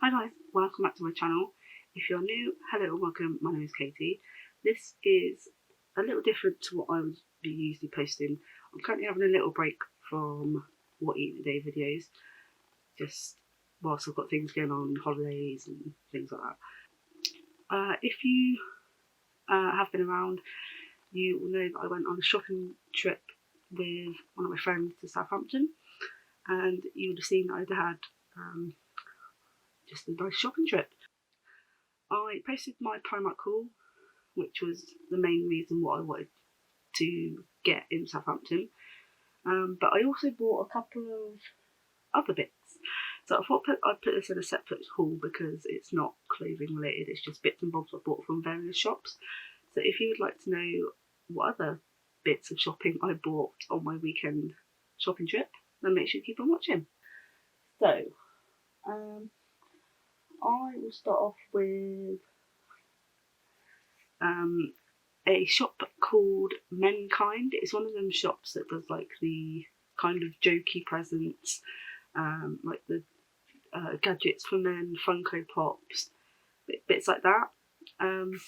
Hi guys, welcome back to my channel. If you're new, hello and welcome, my name is Katie. This is a little different to what I would be usually posting. I'm currently having a little break from what eat the day videos, just whilst I've got things going on, holidays and things like that. If you have been around, you will know that I went on a shopping trip with one of my friends to Southampton, and you would have seen that I'd had just a nice shopping trip. I posted my Primark haul, which was the main reason what I wanted to get in Southampton, but I also bought a couple of other bits. So I thought I'd put this in a separate haul because it's not clothing related, it's just bits and bobs I bought from various shops. So if you would like to know what other bits of shopping I bought on my weekend shopping trip, then make sure you keep on watching. So, I will start off with a shop called Menkind. It's one of them shops that does like the kind of jokey presents, like the gadgets for men, Funko Pops, bits like that. And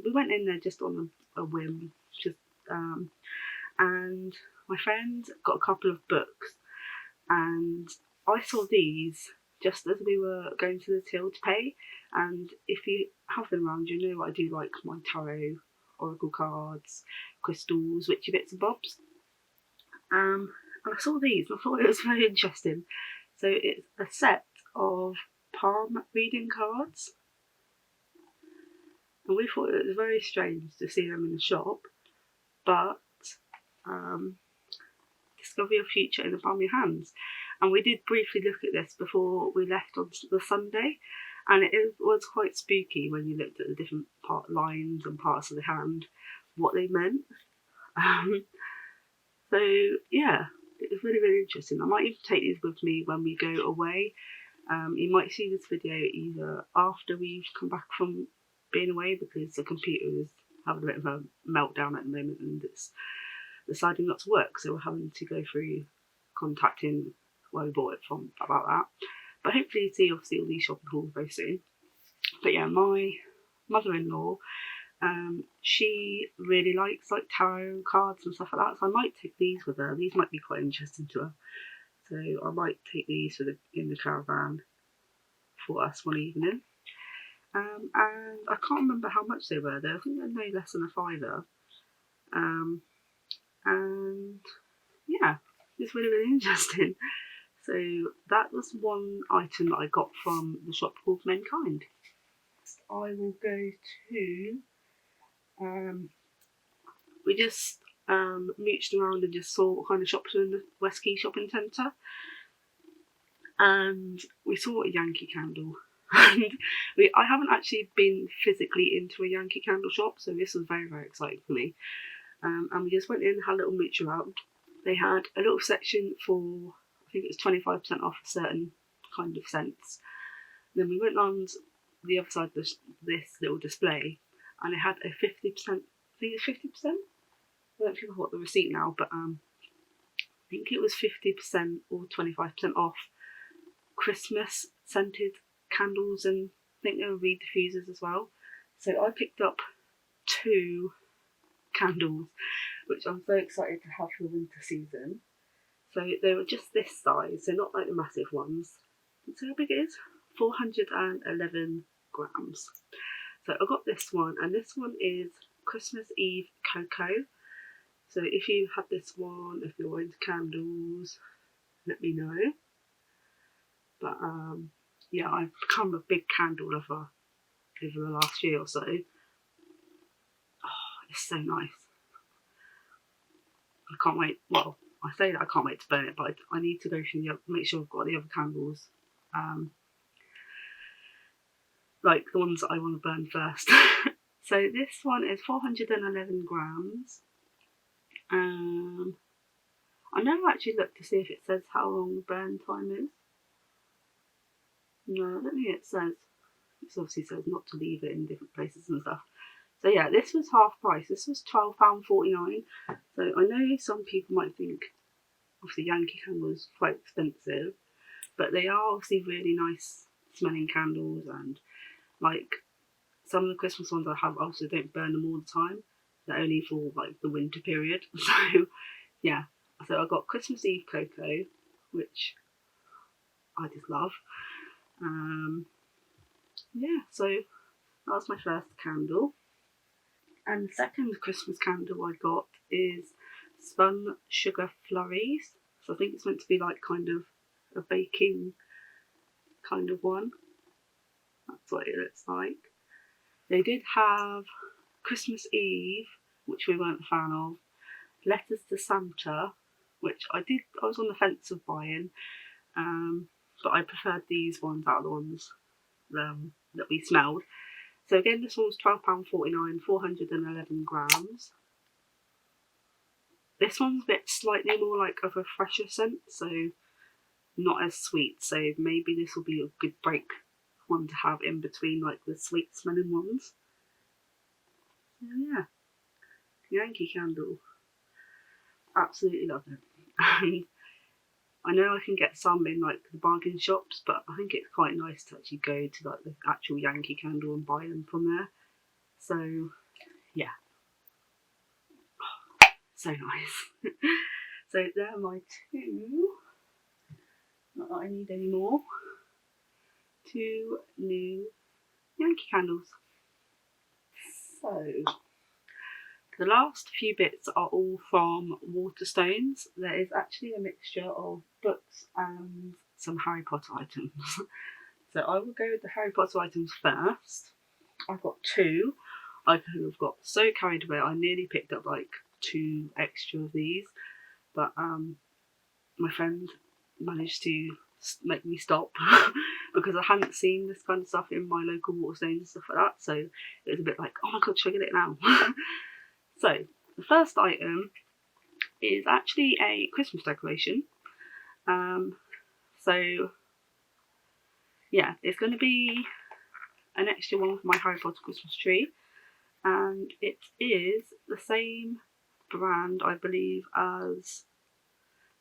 we went in there just on a whim, and my friend got a couple of books, and I saw these just as we were going to the till to pay. And if you have them around, you know I do like my tarot, oracle cards, crystals, witchy bits and bobs. And I saw these and I thought it was very interesting. So it's a set of palm reading cards, and we thought it was very strange to see them in the shop, but discover your future in the palm of your hands. And we did briefly look at this before we left on the Sunday, and it was quite spooky when you looked at the different lines and parts of the hand, what they meant. So yeah, it was really, really interesting. I might even take these with me when we go away. You might see this video either after we've come back from being away, because the computer is having a bit of a meltdown at the moment and it's deciding not to work, so we're having to go through contacting where we bought it from about that. But hopefully you see obviously all these shopping hauls very soon. But yeah, my mother-in-law, she really likes like tarot cards and stuff like that, so I might take these with her. These might be quite interesting to her, so I might take these in the caravan for us one evening. And I can't remember how much they were though. I think they're no less than a £5. And yeah, it's really, really interesting. So that was one item that I got from the shop called Menkind. I will go to, we just mooched around and just saw what kind of shops were in the West Quay shopping centre, and we saw a Yankee Candle. And I haven't actually been physically into a Yankee Candle shop, so this was very, very exciting for me. And we just went in, had a little mooch around. They had a little section for, I think it was 25% off a certain kind of scents. Then we went on the other side of this little display, and it had a 50%, I think it's 50%? I don't think I've got the receipt now, but I think it was 50% or 25% off Christmas scented candles, and I think there were reed diffusers as well. So I picked up 2 candles, which I'm so excited to have for the winter season. So they were just this size, so not like the massive ones. So how big it is? 411 grams. So I got this one, and this one is Christmas Eve Cocoa. So if you have this one, if you're into candles, let me know. But yeah, I've become a big candle lover over the last year or so. Oh, it's so nice. I can't wait. Well, I say that I can't wait to burn it, but I need to go through make sure I've got the other candles, like the ones that I want to burn first. So this one is 411 grams. I never actually looked to see if it says how long the burn time is. No, I don't think it says. It obviously says not to leave it in different places and stuff. So yeah, this was half price. This was £12.49. So I know some people might think obviously Yankee Candle was quite expensive, but they are obviously really nice smelling candles, and like some of the Christmas ones I have also don't burn them all the time. They're only for like the winter period. So yeah, so I got Christmas Eve cocoa, which I just love. Yeah, so that was my first candle. And the second Christmas candle I got is spun sugar flurries. So I think it's meant to be like kind of a baking kind of one. That's what it looks like. They did have Christmas Eve, which we weren't a fan of, Letters to Santa, which I was on the fence of buying, but I preferred these ones out of the ones that we smelled. So again, this one was £12.49, 411 grams. This one's a bit slightly more like of a fresher scent, so not as sweet. So maybe this will be a good break one to have in between like the sweet smelling ones. So yeah, Yankee Candle. Absolutely love it. And I know I can get some in like the bargain shops, but I think it's quite nice to actually go to like the actual Yankee Candle and buy them from there. So yeah, so nice. So there are my two. Not that I need any more. 2 new Yankee Candles. So the last few bits are all from Waterstones. There is actually a mixture of books and some Harry Potter items. So I will go with the Harry Potter items first. I've got 2. I kind of got so carried away, I nearly picked up like 2 extra of these, but my friend managed to make me stop because I hadn't seen this kind of stuff in my local Waterstones and stuff like that, so it was a bit like, oh my god, should I get it now? So the first item is actually a Christmas decoration. So yeah, it's going to be an extra one for my Harry Potter Christmas tree, and it is the same brand, I believe, as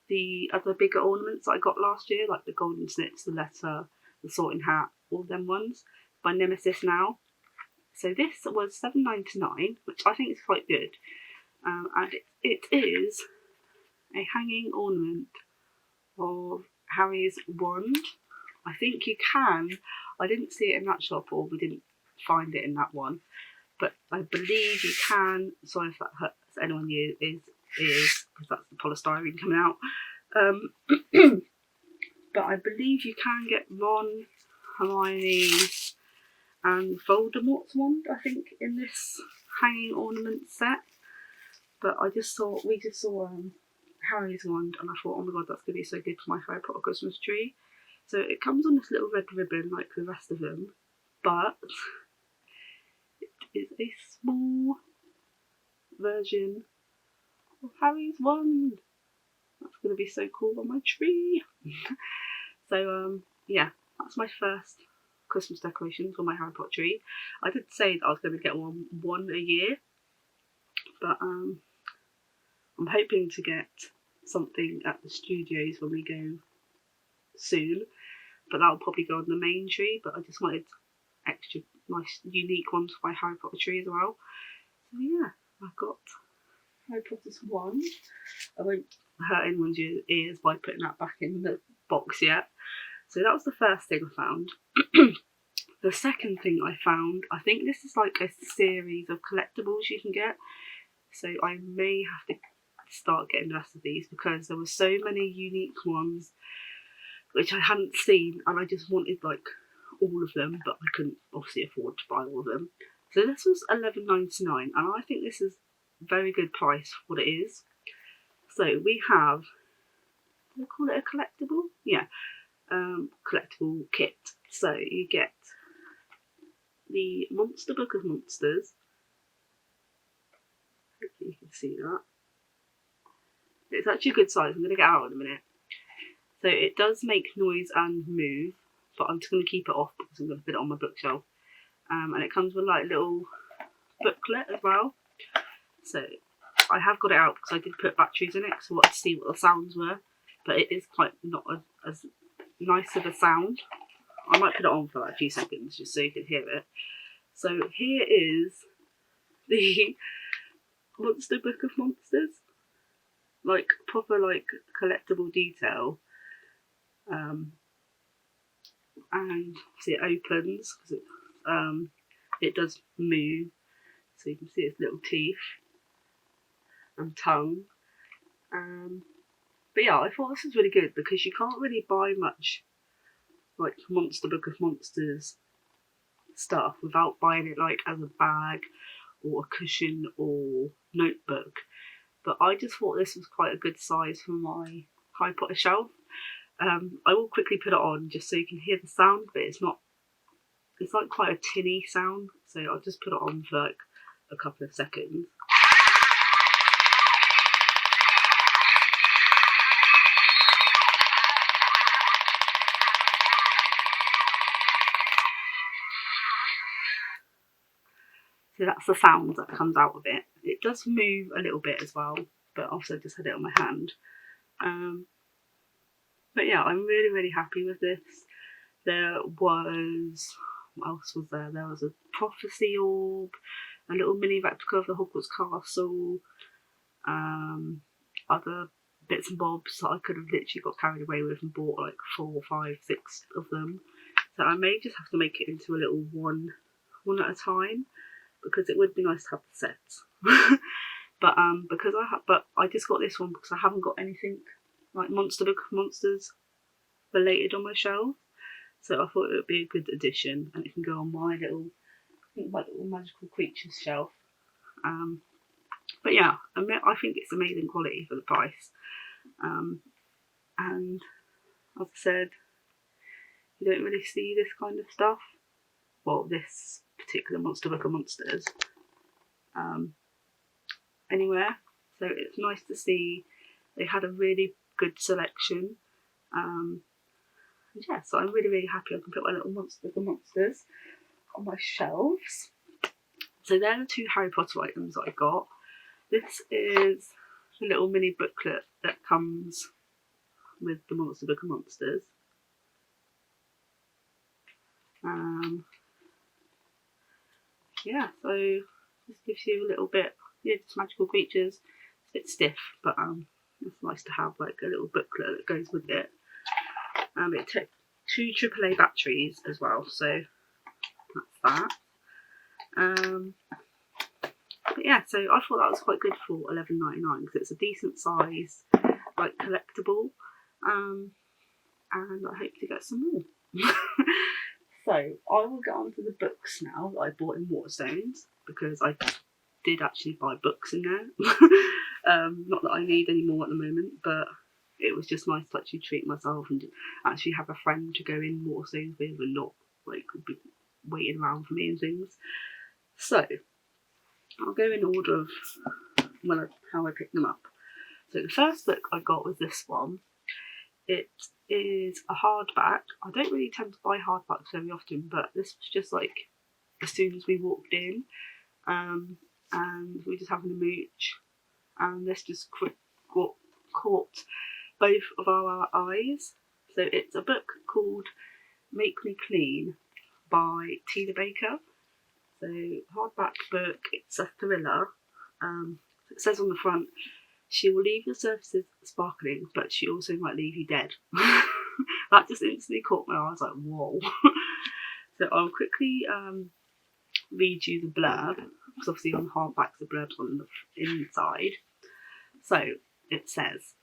the other bigger ornaments I got last year, like the golden snips, the letter, the sorting hat, all them ones, by Nemesis Now. So this was £7.99, which I think is quite good, and it is a hanging ornament of Harry's wand. I think you can, I didn't see it in that shop, or we didn't find it in that one, but I believe you can. Sorry if that hurts anyone ears, because that's the polystyrene coming out. But I believe you can get Ron, Hermione and Voldemort's wand, I think, in this hanging ornament set. But we just saw Harry's wand, and I thought, oh my god, that's going to be so good for my Harry Potter Christmas tree. So it comes on this little red ribbon like the rest of them, but it is a small version of Harry's wand. That's going to be so cool on my tree. So yeah, that's my first Christmas decoration for my Harry Potter tree. I did say that I was going to get one a year, but I'm hoping to get something at the studios when we go soon, but that'll probably go on the main tree. But I just wanted extra nice unique ones for my Harry Potter tree as well. So yeah, I've got Harry Potter's wand. I won't hurt anyone's ears by putting that back in the box yet. So that was the first thing I found. The second thing I found, I think this is like a series of collectibles you can get. So I may have to start getting the rest of these, because there were so many unique ones which I hadn't seen, and I just wanted like all of them, but I couldn't obviously afford to buy all of them. So this was £11.99, and I think this is a very good price for what it is. So we have, do I call it a collectible? Yeah, collectible kit. So you get the Monster Book of Monsters. Hopefully you can see that. It's actually a good size. I'm going to get out in a minute. So it does make noise and move, but I'm just going to keep it off because I'm going to put it on my bookshelf. And it comes with like a little booklet as well. So I have got it out because I did put batteries in it, because I wanted to see what the sounds were. But it is quite not as nice of a sound. I might put it on for like a few seconds just so you can hear it. So here is the Monster Book of Monsters, like proper like collectible detail. And see, it opens because it does move, so you can see its little teeth and tongue. But yeah, I thought this was really good because you can't really buy much like Monster Book of Monsters stuff without buying it like as a bag or a cushion or notebook. But I just thought this was quite a good size for my Harry Potter shelf. I will quickly put it on just so you can hear the sound, but it's like quite a tinny sound, so I'll just put it on for like a couple of seconds. So that's the sound that comes out of it. It does move a little bit as well, but also I just had it on my hand. But yeah, I'm really, really happy with this. There was, what else was there? There was a prophecy orb, a little mini replica of the Hogwarts castle, other bits and bobs that I could have literally got carried away with and bought like 4, 5, 6 of them. So I may just have to make it into a little one at a time, because it would be nice to have the sets. but I just got this one because I haven't got anything like Monster Book of Monsters related on my shelf. So I thought it would be a good addition, and it can go on my little magical creatures shelf. But yeah, I think it's amazing quality for the price. And as I said, you don't really see this kind of stuff. Well, this particular Monster Book of Monsters anywhere. So it's nice to see they had a really good selection. Yeah, so I'm really, really happy I can put my little Monster Book of Monsters on my shelves. So they're the 2 Harry Potter items that I got. This is the little mini booklet that comes with the Monster Book of Monsters. Yeah, so this gives you a little bit, just magical creatures. It's a bit stiff, but it's nice to have like a little booklet that goes with it. It took 2 AAA batteries as well, so that's that. But yeah, so I thought that was quite good for $11.99 because it's a decent size, like collectible, and I hope to get some more. So I will get on to the books now that I bought in Waterstones, because I did actually buy books in there. Not that I need any more at the moment, but it was just nice to actually treat myself and actually have a friend to go in Waterstones with and not like be waiting around for me and things. So I'll go in order of how I picked them up. So the first book I got was this one. It is a hardback. I don't really tend to buy hardbacks very often, but this was just like as soon as we walked in, and we were just having a mooch, and this just caught both of our eyes. So it's a book called Make Me Clean by Tina Baker. So hardback book, it's a thriller. It says on the front, she will leave your surfaces sparkling, but she also might leave you dead. That just instantly caught my eye. I was like, whoa. So I'll quickly read you the blurb, because obviously on hardbacks the blurb's on the inside. So it says,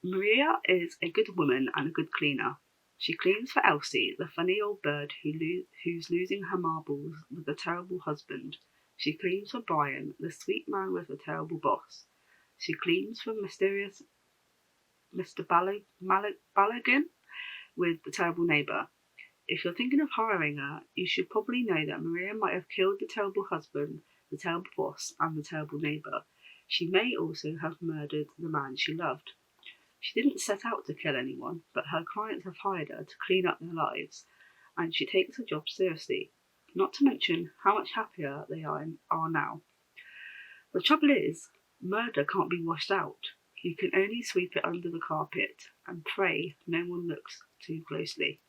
Maria is a good woman and a good cleaner. She cleans for Elsie, the funny old bird who's losing her marbles with a terrible husband. She cleans for Brian, the sweet man with a terrible boss. She cleans for mysterious Mr. Balogun with the terrible neighbour. If you're thinking of hiring her, you should probably know that Maria might have killed the terrible husband, the terrible boss, and the terrible neighbour. She may also have murdered the man she loved. She didn't set out to kill anyone, but her clients have hired her to clean up their lives, and she takes her job seriously, not to mention how much happier they are now. The trouble is, murder can't be washed out. You can only sweep it under the carpet and pray no one looks too closely.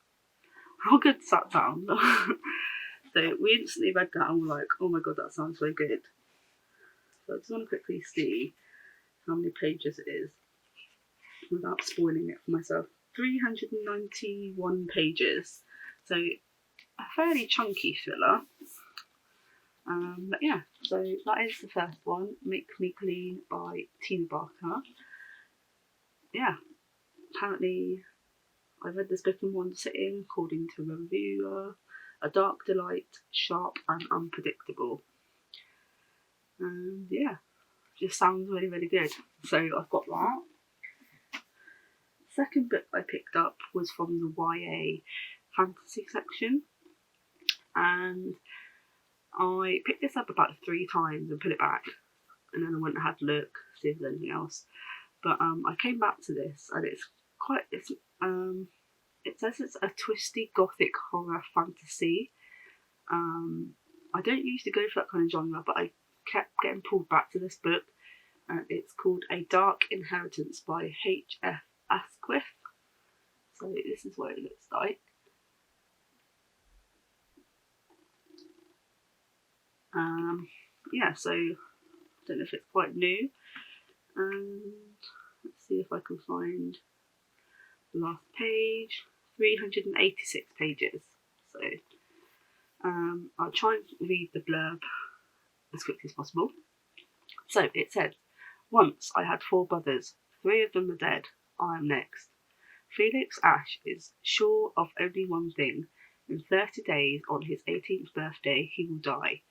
How good does that sound? So we instantly read that and we're like, oh my god, that sounds so good. So I just want to quickly see how many pages it is without spoiling it for myself. 391 pages. So a fairly chunky thriller. But yeah, so that is the first one, Make Me Clean by Tina Barker. Yeah, apparently I read this book in one sitting, according to a reviewer. A dark delight, sharp and unpredictable. And yeah, just sounds really, really good. So I've got that. Second book I picked up was from the YA fantasy section. And I picked this up about 3 times and put it back. And then I went and had a look, see if there's anything else. But I came back to this and it says it's a twisty gothic horror fantasy. I don't usually go for that kind of genre, but I kept getting pulled back to this book. It's called A Dark Inheritance by H.F. Asquith. So this is what it looks like. Yeah, so I don't know if it's quite new. And let's see if I can find the last page. 386 pages. So I'll try and read the blurb as quickly as possible. So it said, once I had 4 brothers, 3 of them are dead. I am next. Felix Ash is sure of only one thing. In 30 days, on his 18th birthday, he will die.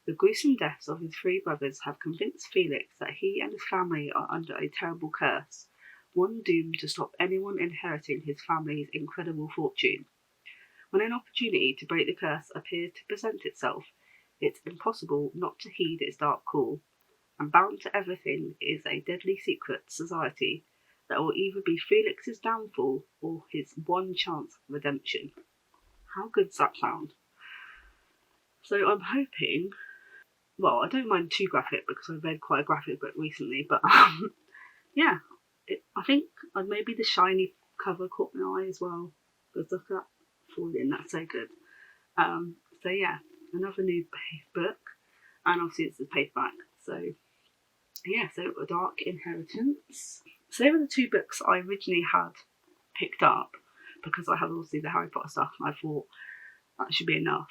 The gruesome deaths of his 3 brothers have convinced Felix that he and his family are under a terrible curse, one doomed to stop anyone inheriting his family's incredible fortune. When an opportunity to break the curse appears to present itself, it's impossible not to heed its dark call, and bound to everything is a deadly secret society that will either be Felix's downfall or his one chance of redemption. How good does that sound? So I'm hoping, well, I don't mind too graphic because I read quite a graphic book recently, but yeah, I think maybe the shiny cover caught my eye as well. Because look at that falling, that's so good. So yeah, another new book, and obviously it's a paperback. So yeah, so A Dark Inheritance. So they were the 2 books I originally had picked up because I had obviously the Harry Potter stuff, and I thought that should be enough.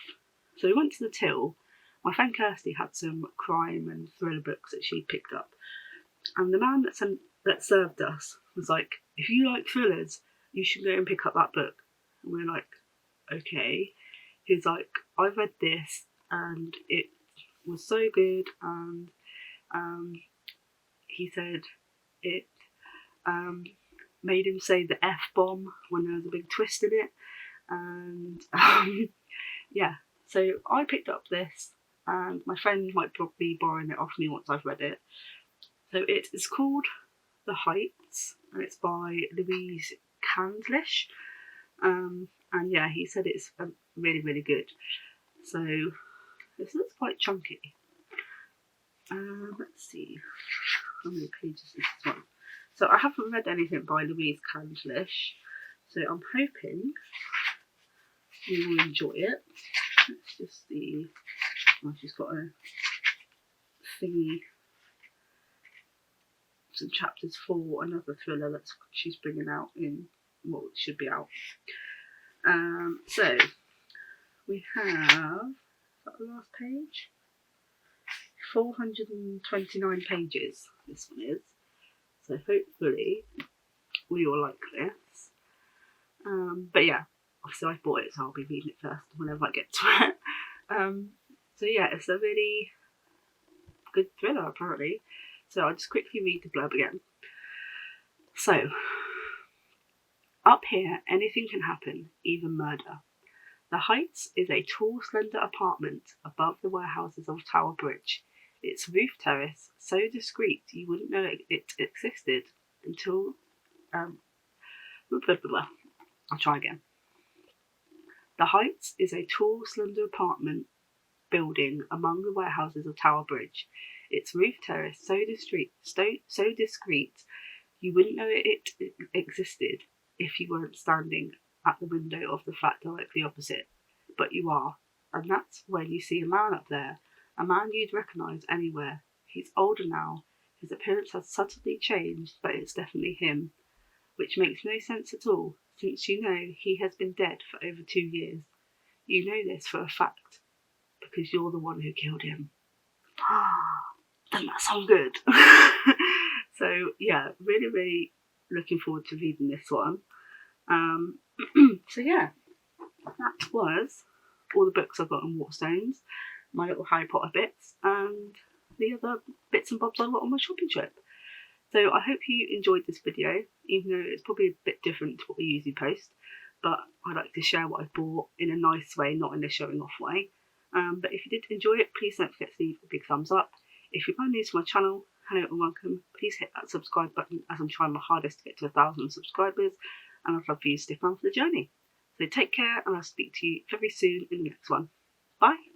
So we went to the till. My friend Kirsty had some crime and thriller books that she picked up, and the man that served us was like, if you like thrillers, you should go and pick up that book. And we're like, okay. He's like, I read this and it was so good, and he said it made him say the F-bomb when there was a big twist in it. And yeah, so I picked up this, and my friend might probably be borrowing it off me once I've read it. So it is called The Heights, and it's by Louise Candlish. And yeah, he said it's really, really good. So this looks quite chunky. Let's see how many pages is this one. So I haven't read anything by Louise Candlish, so I'm hoping you will enjoy it. Let's just see. Oh, she's got a thingy, some chapters for another thriller that she's bringing out in, well, it should be out. So we have, is that the last page? 429 pages this one is. So hopefully we will like this. But yeah, obviously I bought it, so I'll be reading it first whenever I get to it. So yeah, it's a really good thriller apparently. So I'll just quickly read the blurb again. So, up here, anything can happen, even murder. The Heights is a tall, slender apartment above the warehouses of Tower Bridge. Its roof terrace, so discreet you wouldn't know it existed until... Blah, blah, blah. I'll try again. The Heights is a tall, slender apartment building among the warehouses of Tower Bridge. Its roof terrace, so discreet you wouldn't know it existed if you weren't standing at the window of the flat directly opposite, but you are, and that's when you see a man up there, a man you'd recognise anywhere. He's older now, his appearance has subtly changed, but it's definitely him, which makes no sense at all, since you know he has been dead for over 2 years. You know this for a fact, because you're the one who killed him. Doesn't that sound good? So yeah, really, really looking forward to reading this one. So yeah, that was all the books I've got on Waterstones, my little Harry Potter bits, and the other bits and bobs I got on my shopping trip. So I hope you enjoyed this video, even though it's probably a bit different to what we usually post, but I like to share what I bought in a nice way, not in a showing off way. But if you did enjoy it, please don't forget to leave a big thumbs up. If you're brand new to my channel, hello and welcome. Please hit that subscribe button, as I'm trying my hardest to get to 1,000 subscribers, and I'd love for you to stick around for the journey. So take care, and I'll speak to you very soon in the next one. Bye!